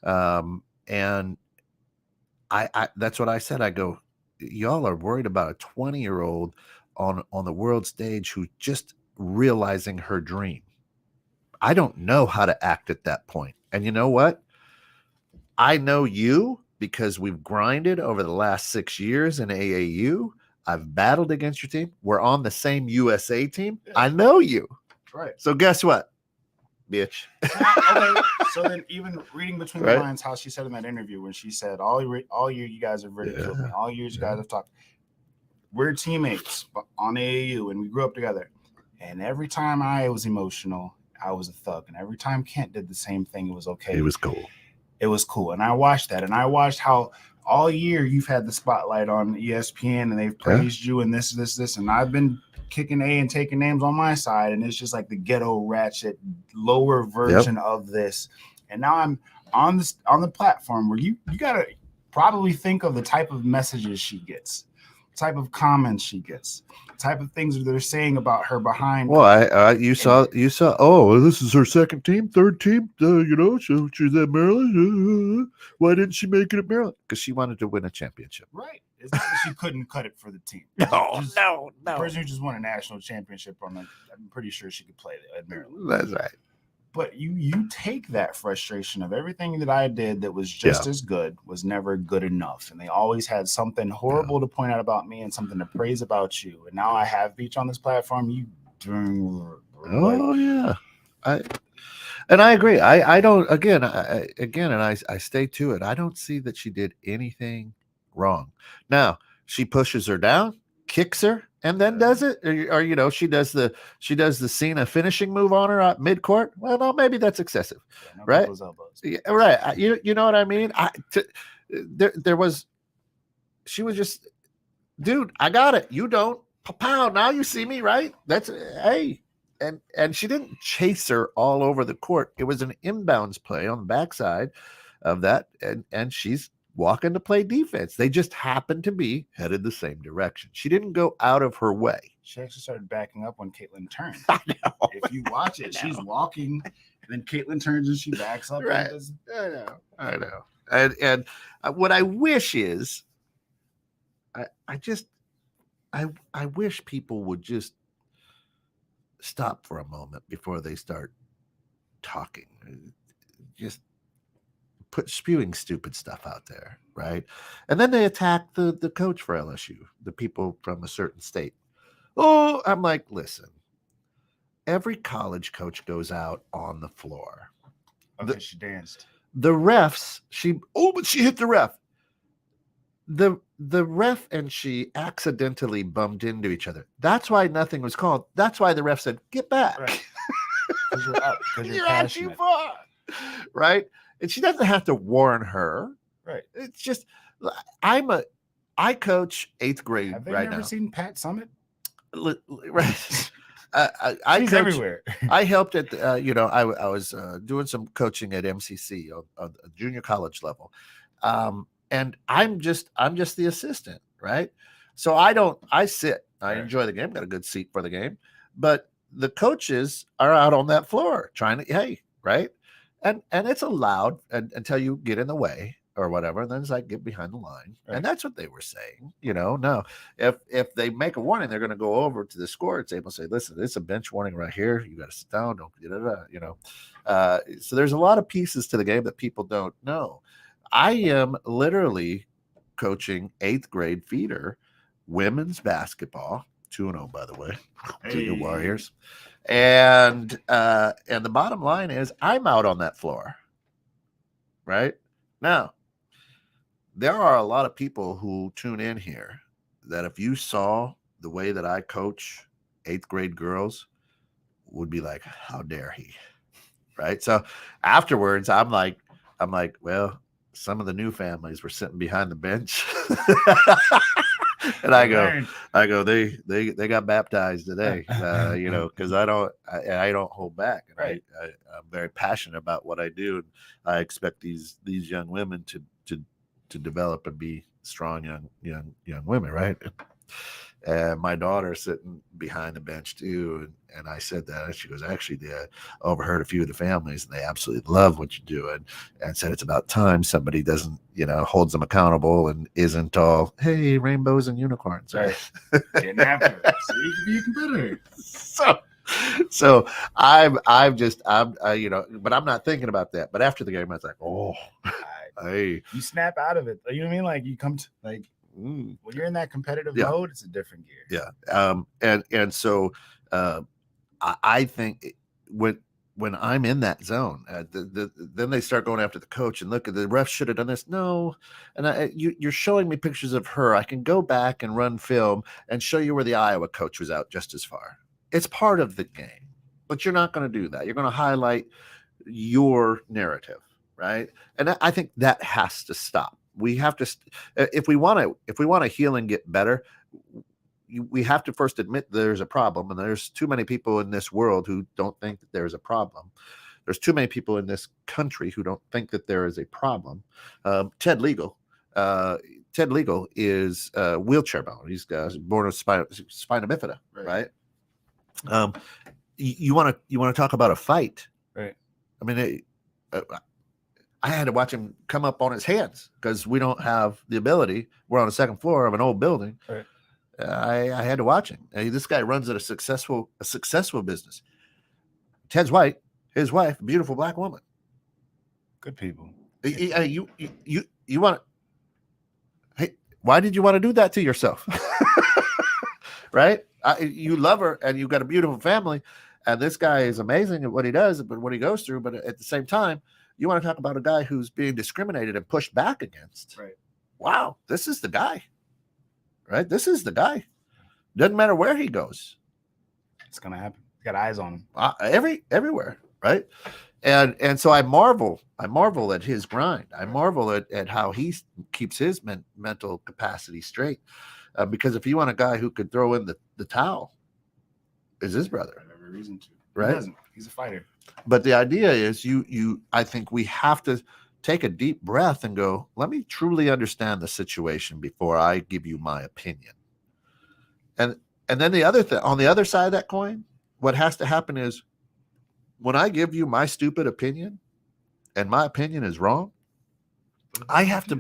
And I that's what I said. I go, y'all are worried about a 20-year-old on the world stage who just realizing her dream. I don't know how to act at that point. And you know what? I know you because we've grinded over the last 6 years in AAU. I've battled against your team. We're on the same USA team. Yeah. I know you. Right. So guess what, bitch? Okay. So then even reading between the lines, how she said in that interview when she said, all year you guys have ridiculed me. All years you guys have talked. We're teammates on AAU and we grew up together. And every time I was emotional, I was a thug. And every time Kent did the same thing, it was okay. It was cool. It was cool. And I watched that. And I watched how all year you've had the spotlight on ESPN and they've praised you and this. And I've been kicking A and taking names on my side. And it's just like the ghetto ratchet lower version of this. And now I'm on the platform where you got to probably think of the type of messages she gets, type of comments she gets, type of things that they're saying about her behind. Well, you saw. Oh, this is her second team, third team. She's at Maryland. Why didn't she make it at Maryland? Because she wanted to win a championship. Right. It's not that she couldn't cut it for the team. No. The person who just won a national championship I'm pretty sure she could play at Maryland. That's right. But you take that frustration of everything that I did that was just as good was never good enough. And they always had something horrible to point out about me and something to praise about you. And now I have Beach on this platform. You doing I agree. I don't again, and I stay to it. I don't see that she did anything wrong. Now, she pushes her down, kicks her, and then does it, or she does the Cena finishing move on her at midcourt. Well, no, maybe that's excessive, right? Yeah, right. You know what I mean? She was just, dude, I got it. You don't. Pow! Now you see me, right? That's hey, and she didn't chase her all over the court. It was an inbounds play on the backside of that, and she's walking to play defense. They just happened to be headed the same direction. She didn't go out of her way. She actually started backing up when Caitlin turned. I know. If you watch it, she's walking, and then Caitlin turns and she backs up. Right. I know. And what I wish is, I wish people would just stop for a moment before they start talking. Just spewing stupid stuff out there, right? And then they attack the coach for LSU, the people from a certain state. Oh, I'm like, listen, every college coach goes out on the floor. Okay, she danced. The refs, but she hit the ref. The ref and she accidentally bumped into each other. That's why nothing was called. That's why the ref said, get back. Right. Because you're up. Because you're out too far. Right? And she doesn't have to warn her. Right. It's just, I coach 8th grade have they right never now. seen Pat Summit? Right. I coach everywhere. I helped at, I was doing some coaching at MCC on a junior college level. And I'm just the assistant. Right. So I sit, I enjoy the game, got a good seat for the game, but the coaches are out on that floor trying to, hey, right? And it's allowed until you get in the way or whatever. And then it's like, get behind the line. Right. And that's what they were saying. No, if they make a warning, they're going to go over to the score table and say, listen, it's a bench warning right here. You got to sit down. Don't get it. So there's a lot of pieces to the game that people don't know. I am literally coaching 8th grade feeder women's basketball, 2-0, by the way, to the Warriors. And the bottom line is I'm out on that floor. Right now, there are a lot of people who tune in here that if you saw the way that I coach 8th grade girls would be like, how dare he? Right. So afterwards, I'm like, well, some of the new families were sitting behind the bench. And I go, they got baptized today, because I don't hold back. And right. I'm very passionate about what I do. And I expect these young women to develop and be strong young women. Right. And my daughter's sitting behind the bench too. And I said that, and she goes, actually, they overheard a few of the families and they absolutely love what you're doing, and said it's about time somebody doesn't, holds them accountable and isn't all, hey, rainbows and unicorns. Right. Getting after it. So you can be a competitor. So I'm but I'm not thinking about that. But after the game, I was like, oh, hey, you snap out of it. You know what I mean? Like you come to when you're in that competitive mode, it's a different gear. Yeah. And so I think when I'm in that zone, then they start going after the coach and look at the ref should have done this. No. And you're showing me pictures of her. I can go back and run film and show you where the Iowa coach was out just as far. It's part of the game, but you're not going to do that. You're going to highlight your narrative. Right. And I think that has to stop. We have to, if we want to heal and get better, we have to first admit there's a problem, and there's too many people in this world who don't think that there's a problem. There's too many people in this country who don't think that there is a problem. Ted Legal is wheelchair bound. He's born with spina bifida, right? You want to talk about a fight, right? I mean, I had to watch him come up on his hands because we don't have the ability. We're on the second floor of an old building. Right. I had to watch him. This guy runs a successful business. Ted's white. His wife, a beautiful black woman. Good people. You want? Hey, why did you want to do that to yourself? Right? You love her, and you've got a beautiful family, and this guy is amazing at what he does, but what he goes through. But at the same time, you want to talk about a guy who's being discriminated and pushed back against. Right. Wow, this is the guy. Right? This is the guy. Doesn't matter where he goes. It's gonna happen. He's got eyes on him. Everywhere. Right. And so I marvel at his grind. I marvel at how he keeps his mental capacity straight. Because if you want a guy who could throw in the towel, is his brother. Every reason to. Right. He doesn't. He's a fighter. But the idea is I think we have to take a deep breath and go, let me truly understand the situation before I give you my opinion. And then the other thing, on the other side of that coin, what has to happen is when I give you my stupid opinion and my opinion is wrong, I have to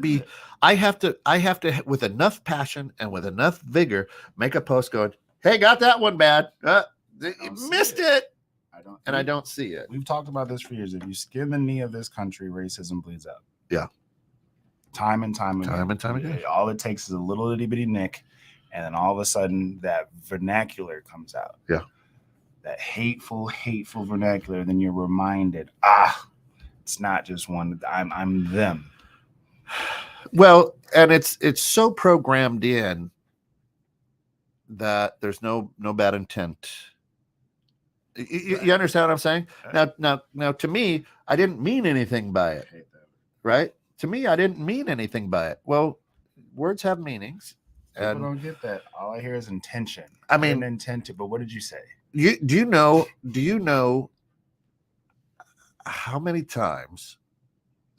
with enough passion and with enough vigor, make a post going, hey, got that one bad. Missed it. I don't see it. We've talked about this for years. If you skin the knee of this country, racism bleeds out. Yeah. Time and time again. All it takes is a little itty bitty nick, and then all of a sudden that vernacular comes out. Yeah. That hateful vernacular. Then you're reminded, it's not just one. I'm them. Well, and it's so programmed in that there's no bad intent. You understand what I'm saying? Now, to me, I didn't mean anything by it, right? To me, I didn't mean anything by it. Well, words have meanings. People don't get that. All I hear is intention. I mean, intent. But what did you say? Do you know how many times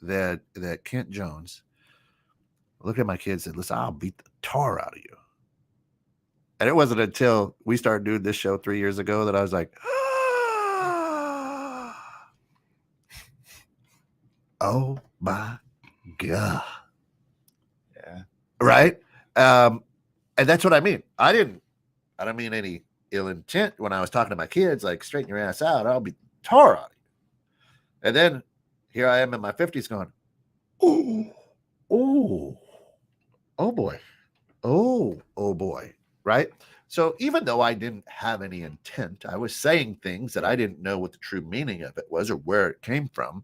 that Kent Jones looked at my kids and said, "Listen, I'll beat the tar out of you," And it wasn't until we started doing this show 3 years ago that I was like, oh my God. Yeah. Right. And that's what I mean. I don't mean any ill intent when I was talking to my kids, like, straighten your ass out. I'll be tar on you. And then here I am in my 50s going, oh boy. Oh boy. Right. So even though I didn't have any intent, I was saying things that I didn't know what the true meaning of it was or where it came from.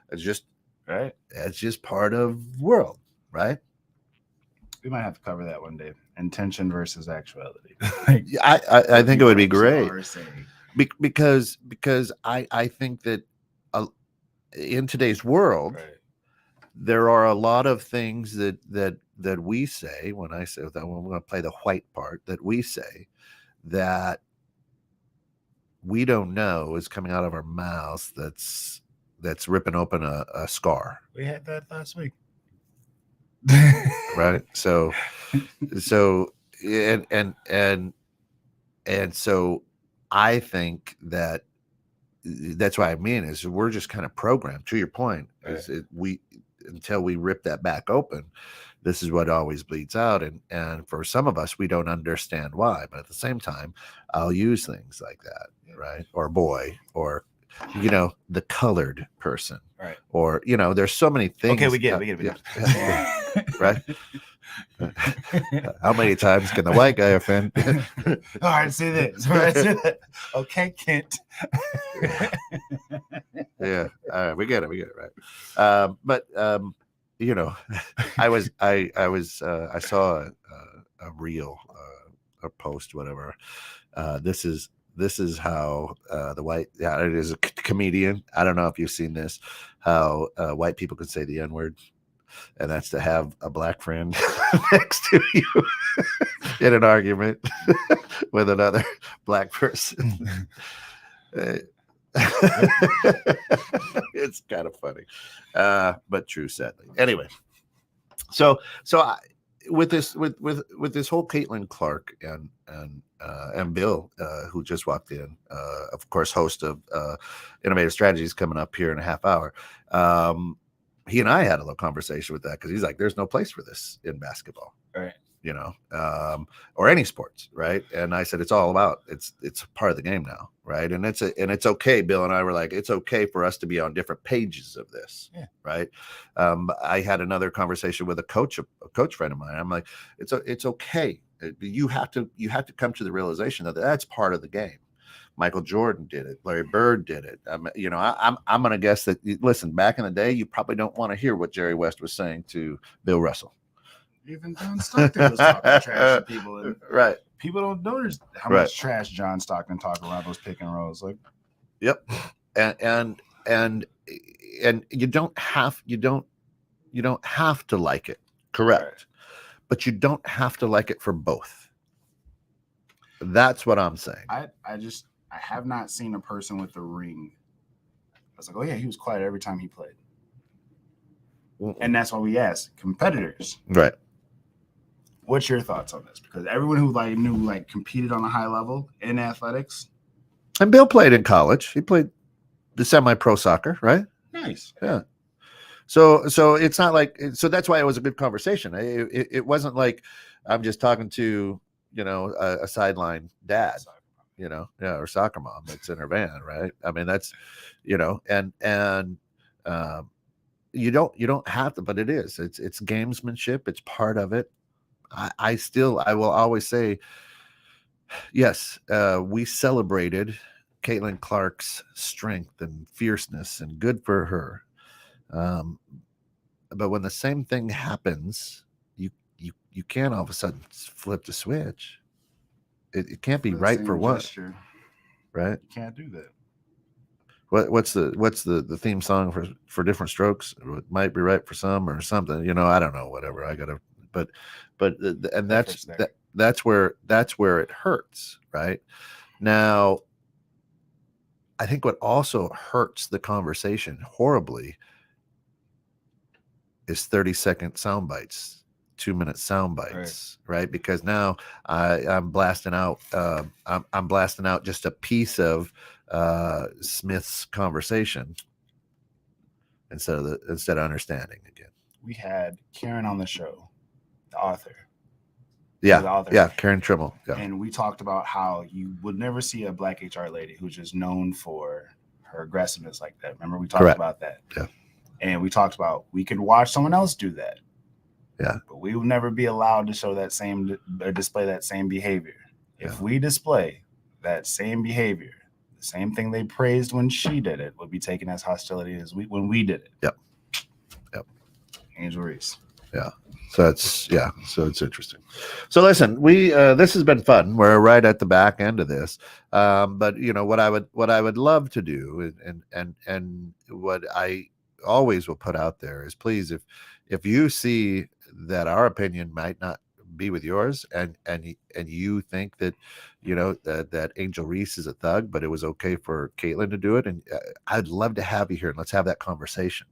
It's just Right. It's just part of the world, right? We might have to cover that one day. Intention versus actuality. I think it would be great because I think that in today's world, right. there are a lot of things that we say. When I say that, when we're going to play the white part, that we say that we don't know is coming out of our mouths. That's ripping open a scar. We had that last week. Right. So and so I think that's what I mean is we're just kind of programmed, to your point, is until we rip that back open, this is what always bleeds out. And for some of us, we don't understand why, but at the same time, I'll use things like that, right? Or boy, or the colored person, right? Or there's so many things. Okay, we get it. Right. How many times can the white guy offend? All right, see this. Okay, Kent. Yeah, all right, we get it, right? But I saw a reel, a post, whatever. This is how the white, it is a comedian. I don't know if you've seen this, how white people can say the N-word. And that's to have a black friend next to you in an argument with another black person. It's kind of funny, but true, sadly. Anyway, so with this whole Caitlin Clark and Bill, who just walked in, of course, host of Innovative Strategies, coming up here in a half hour. He and I had a little conversation with that because he's like, there's no place for this in basketball, right? Or any sports, right? And I said, it's all about, it's part of the game now, right? And it's okay. Bill and I were like, it's okay for us to be on different pages of this, right? I had another conversation with a coach friend of mine. I'm like, it's okay. You have to come to the realization that that's part of the game. Michael Jordan did it. Larry Bird did it. I'm going to guess that, listen, back in the day, you probably don't want to hear what Jerry West was saying to Bill Russell. Even John Stockton was talking trash to people. And right. People don't notice how much trash John Stockton talked around those pick and rolls. Like, yep. And you don't have to like it. Correct. Right. But you don't have to like it for both. That's what I'm saying. I have not seen a person with a ring. I was like, oh yeah, he was quiet every time he played. And that's why we asked competitors. Right. What's your thoughts on this? Because everyone who competed on a high level in athletics. And Bill played in college. He played the semi-pro soccer, right? Nice. Yeah. So it's not like, so that's why it was a good conversation. It wasn't like I'm just talking to, a sideline dad. Or soccer mom that's in her van, right? I mean, that's, and you don't have to, but it is. It's gamesmanship. It's part of it. I will always say, yes, we celebrated Caitlin Clark's strength and fierceness, and good for her. But when the same thing happens, you can't all of a sudden flip the switch. It can't be right for one, right? You can't do that. What's the theme song for Different Strokes? It might be right for some or something. I don't know. Whatever. I gotta. But and that's where it hurts, right? Now, I think what also hurts the conversation horribly is 30-second sound bites, 2-minute sound bites, right? Because now I'm blasting out. I'm blasting out just a piece of Smith's conversation instead of understanding again. We had Karen on the show, the author. Yeah, Karen Trimmel. Yeah. And we talked about how you would never see a black HR lady who's just known for her aggressiveness like that. Remember, we talked about that. Yeah. And we talked about we could watch someone else do that. Yeah. But we will never be allowed to show that same or display that same behavior. If we display that same behavior, the same thing they praised when she did it would be taken as hostility as when we did it. Yep. Angel Reese. Yeah. So it's interesting. So listen, we this has been fun. We're right at the back end of this. But you know what I would love to do, and what I always will put out there is, please, if you see that our opinion might not be with yours, and you think that, you know, that Angel Reese is a thug, but it was okay for Caitlin to do it, and I'd love to have you here and let's have that conversation.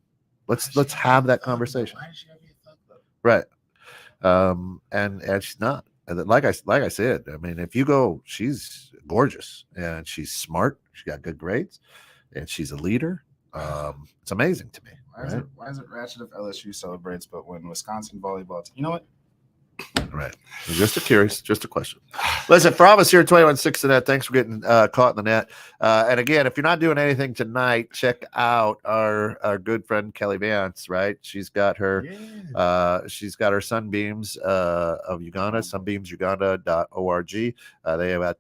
Let's have that conversation. Why does she have to be a thug, though? Right. And she's not. Like I said, I mean, if you go, she's gorgeous and she's smart. She got good grades, and she's a leader. It's amazing to me. Why is it ratchet if LSU celebrates, but when Wisconsin volleyball you know what? Right. Just a question. Listen, for all of us here at 21.6 Net, thanks for getting caught in the net. And again, if you're not doing anything tonight, check out our good friend Kelly Vance, right? She's got her Sunbeams of Uganda, sunbeamsuganda.org. They have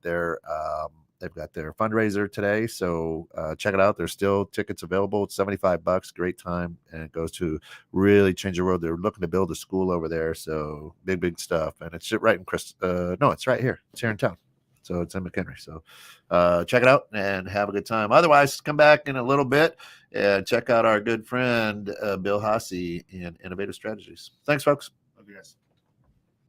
they've got their fundraiser today, so check it out. There's still tickets available. It's $75, great time, and it goes to really change the world. They're looking to build a school over there, so big stuff. And it's right in it's right here. It's here in town, so it's in McHenry. So check it out and have a good time. Otherwise, come back in a little bit and check out our good friend Bill Hasse in Innovative Strategies. Thanks, folks. Love you guys.